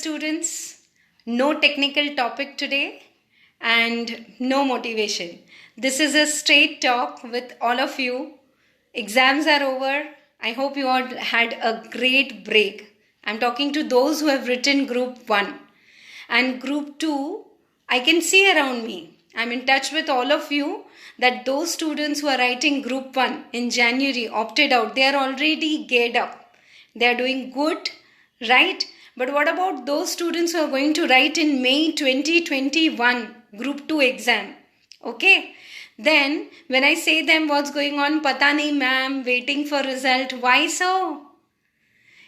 students, no technical topic today and no motivation. This is a straight talk with all of you. Exams are over. I hope you all had a great break. I'm talking to those who have written Group 1 and Group 2. I can see around me. I'm in touch with all of you that those students who are writing Group 1 in January opted out. They are already geared up. They are doing good, right? But what about those students who are going to write in May 2021 Group 2 exam? Okay. Then when I say them what's going on, pata nahi ma'am, waiting for result. Why so?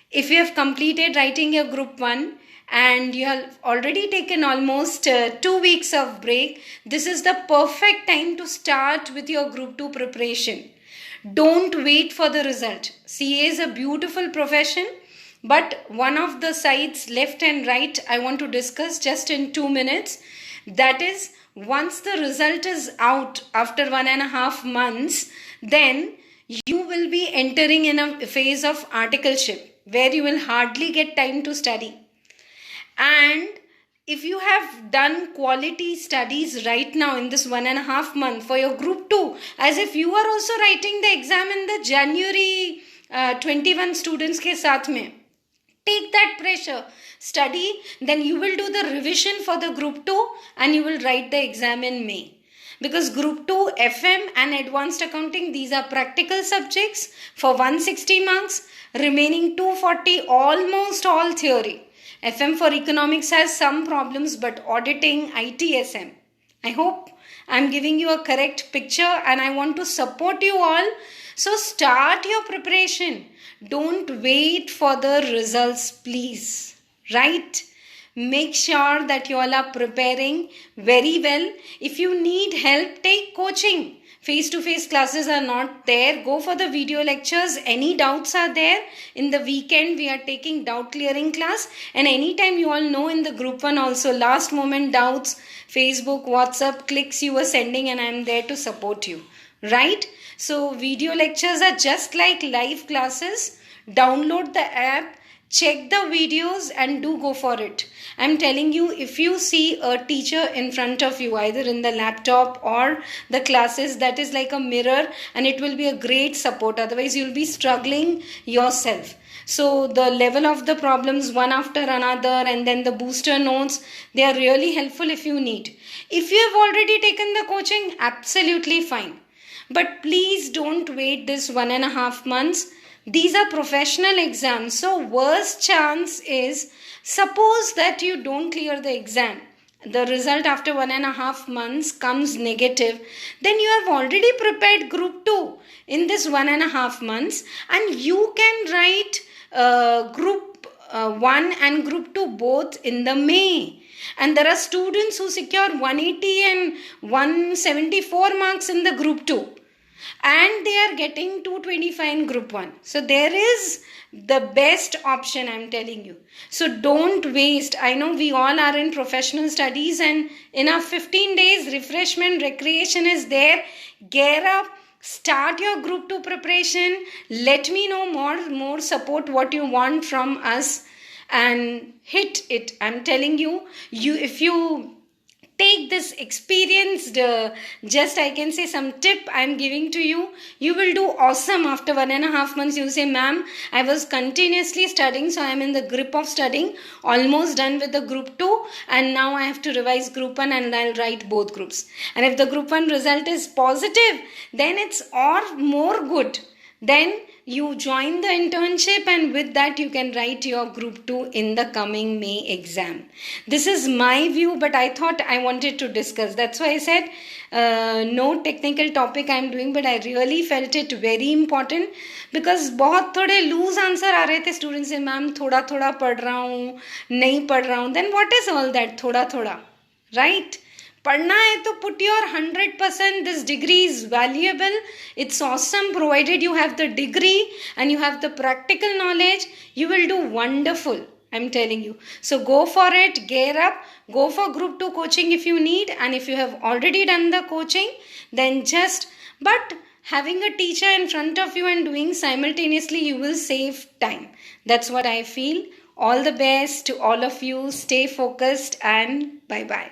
If you have completed writing your Group 1 and you have already taken almost 2 weeks of break, this is the perfect time to start with your Group 2 preparation. Don't wait for the result. CA is a beautiful profession. But one of the sides, left and right, I want to discuss just in 2 minutes. That is, once the result is out after 1.5 months, then you will be entering in a phase of articleship where you will hardly get time to study. And if you have done quality studies right now in this 1.5 month for your Group 2, as if you are also writing the exam in the January 21 students ke saath mein. Take that pressure, study, then you will do the revision for the Group 2 and you will write the exam in May. Because Group 2, FM and Advanced Accounting, these are practical subjects for 160 marks, remaining 240, almost all theory. FM for Economics has some problems, but auditing, ITSM. I hope I'm giving you a correct picture and I want to support you all. So start your preparation. Don't wait for the results, please. Right? Make sure that you all are preparing very well. If you need help, take coaching. Face-to-face classes are not there. Go for the video lectures. Any doubts are there. In the weekend, we are taking doubt clearing class. And anytime you all know in the Group 1 also, last moment doubts, Facebook, WhatsApp clicks you are sending and I am there to support you. Right? So video lectures are just like live classes. Download the app, check the videos and do go for it. I'm telling you, if you see a teacher in front of you, either in the laptop or the classes, that is like a mirror and it will be a great support. Otherwise, you'll be struggling yourself. So the level of the problems one after another and then the booster notes, they are really helpful if you need. If you have already taken the coaching, absolutely fine. But please don't wait this 1.5 months. These are professional exams. So worst chance is, suppose that you don't clear the exam. The result after 1.5 months comes negative. Then you have already prepared Group 2 in this 1.5 months. And you can write Group 1 and Group 2 both in the May. And there are students who secure 180 and 174 marks in the Group 2. And they are getting 225 in Group 1. So there is the best option, I'm telling you. So don't waste. I know we all are in professional studies and in our 15 days refreshment, recreation is there. Gear up. Start your Group 2 preparation. Let me know more support what you want from us and hit it. I'm telling you, if you take this experienced, just I can say some tip I'm giving to you, you will do awesome after 1.5 months. You say, ma'am, I was continuously studying, so I am in the grip of studying, almost done with the Group 2 and now I have to revise Group 1 and I'll write both groups. And if the Group 1 result is positive, then it's or more good. Then you join the internship and with that you can write your Group 2 in the coming May exam. This is my view, but I thought I wanted to discuss. That's why I said no technical topic I'm doing, but I really felt it very important because बहुत थोड़े loose answer आ रहे थे students से, ma'am थोड़ा थोड़ा पढ़ रहा हूँ, नहीं पढ़ रहा हूँ. Then what is all that थोड़ा थोड़ा, right? पढ़ना है तो put your 100%. This degree is valuable. It's awesome. Provided you have the degree and you have the practical knowledge, you will do wonderful. I'm telling you. So go for it. Gear up. Go for Group 2 coaching if you need. And if you have already done the coaching, then but having a teacher in front of you and doing simultaneously, you will save time. That's what I feel. All the best to all of you. Stay focused and bye bye.